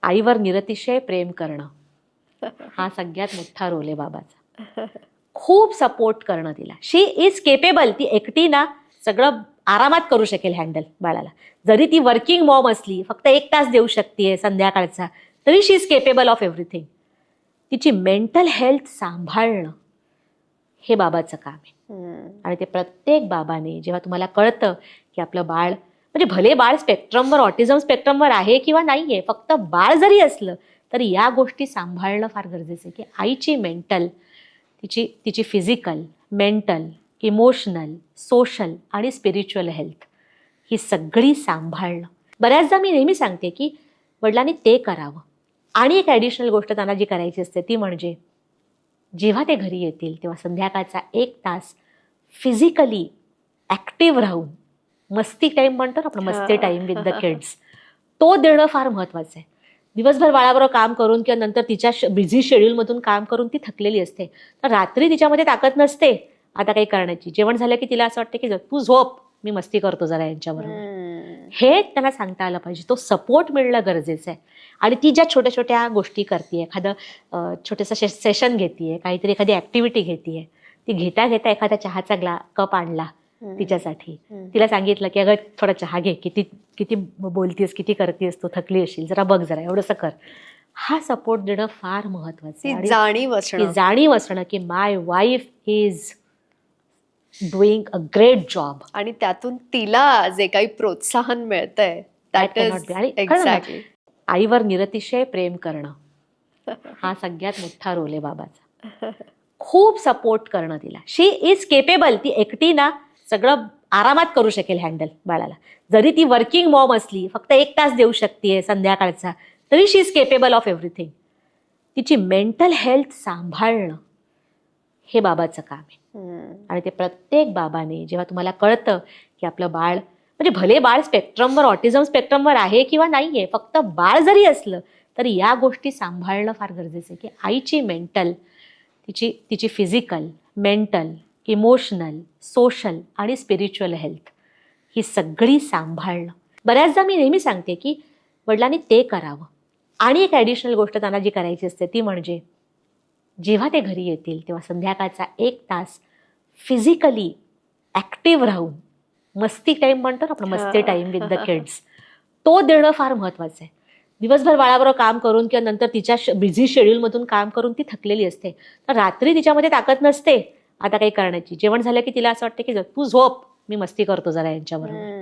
आईवर निरतिशय प्रेम करणं हा सगळ्यात मोठा रोल आहे बाबाचा. खूप सपोर्ट करणं तिला. शी इज केपेबल. ती एकटी ना सगळं आरामात करू शकेल हँडल बाळाला. जरी ती वर्किंग मॉम असली, फक्त 1 तास देऊ शकते संध्याकाळचा, तरी शी इज केपेबल ऑफ एव्हरीथिंग. तिची मेंटल हेल्थ सांभाळणं हे बाबाचं काम आहे. आणि ते प्रत्येक बाबाने जेव्हा तुम्हाला कळतं की आपलं बाळ म्हणजे भले बाळ स्पेक्ट्रमवर ऑटिझम स्पेक्ट्रमवर आहे किंवा नाहीये, फक्त बाळ जरी असलं तरी या गोष्टी सांभाळणं फार गरजेचं आहे की आईची मेंटल, तिची फिजिकल, मेंटल, इमोशनल, सोशल आणि स्पिरिच्युअल हेल्थ ही सगळी सांभाळणं. बऱ्याचदा मी नेहमी सांगते की वडिलांनी ते करावं. आणि एक ॲडिशनल गोष्ट त्यांना जी करायची असते ती म्हणजे जेव्हा ते घरी येतील तेव्हा संध्याकाळचा 1 तास फिजिकली ॲक्टिव्ह राहून मस्ती टाईम म्हणतो ना आपण, मस्ती टाईम विथ द किड्स, तो देणं फार महत्त्वाचं आहे. दिवसभर बाळाबरोबर काम करून किंवा नंतर तिच्या बिझी शेड्यूलमधून काम करून ती थकलेली असते, तर रात्री तिच्यामध्ये ताकद नसते आता काही करण्याची. जेवण झालं की तिला असं वाटतं की तू झोप, मी मस्ती करतो जरा यांच्याबरोबर. हे त्यांना सांगता आलं पाहिजे. तो सपोर्ट मिळणं गरजेचं आहे. आणि ती ज्या छोट्या छोट्या गोष्टी करते, एखादं छोटंसं सेशन घेते, काहीतरी एखादी ॲक्टिव्हिटी घेते, ती घेता घेता एखाद्या चहाचा कप आणला तिच्यासाठी, तिला सांगितलं की अगं थोडा चहा घे, किती बोलतीस, किती करतेस, तू थकली असेल, जरा बघ, जरा एवढंसं कर. हा सपोर्ट देणं फार महत्वाचं आहे. जाणीव असणं की my wife is doing a great job. आणि त्यातून तिला जे काही प्रोत्साहन मिळतंय दॅट इज एक्झॅक्टली. आईवर निरतिशय प्रेम करणं हा सगळ्यात मोठा रोल आहे बाबाचा. खूप सपोर्ट करणं तिला. शी इज केपेबल. ती एकटी ना सगळं आरामात करू शकेल हँडल बाळाला. जरी ती वर्किंग मॉम असली, फक्त 1 तास देऊ शकते संध्याकाळचा, तरी शी इज केपेबल ऑफ एव्हरीथिंग. तिची मेंटल हेल्थ सांभाळणं हे बाबाचं काम आहे. आणि ते प्रत्येक बाबाने जेव्हा तुम्हाला कळतं की आपलं बाळ म्हणजे भले बाळ स्पेक्ट्रमवर ऑटिझम स्पेक्ट्रमवर आहे किंवा नाहीये, फक्त बाळ जरी असलं तरी या गोष्टी सांभाळणं फार गरजेचं आहे की आईची मेंटल, तिची फिजिकल, मेंटल, इमोशनल, सोशल आणि स्पिरिच्युअल हेल्थ ही सगळी सांभाळणं. बऱ्याचदा मी नेहमी सांगते की वडिलांनी ते करावं. आणि एक ॲडिशनल गोष्ट त्यांना जी करायची असते ती म्हणजे जेव्हा ते घरी येतील तेव्हा संध्याकाळचा 1 तास फिजिकली ॲक्टिव्ह राहून मस्ती टाईम म्हणतो ना आपण, मस्ती टाईम विथ द किड्स, तो देणं फार महत्त्वाचं आहे. दिवसभर बाळाबरोबर काम करून किंवा नंतर तिच्या बिझी शेड्यूलमधून काम करून ती थकलेली असते, तर रात्री तिच्यामध्ये ताकद नसते आता काही करण्याची. जेवण झालं की तिला असं वाटतं की तू झोप, मी मस्ती करतो जरा यांच्याबरोबर.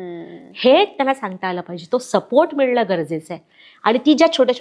हे त्यांना सांगता आलं पाहिजे. तो सपोर्ट मिळणं गरजेचं आहे. आणि ती ज्या छोट्या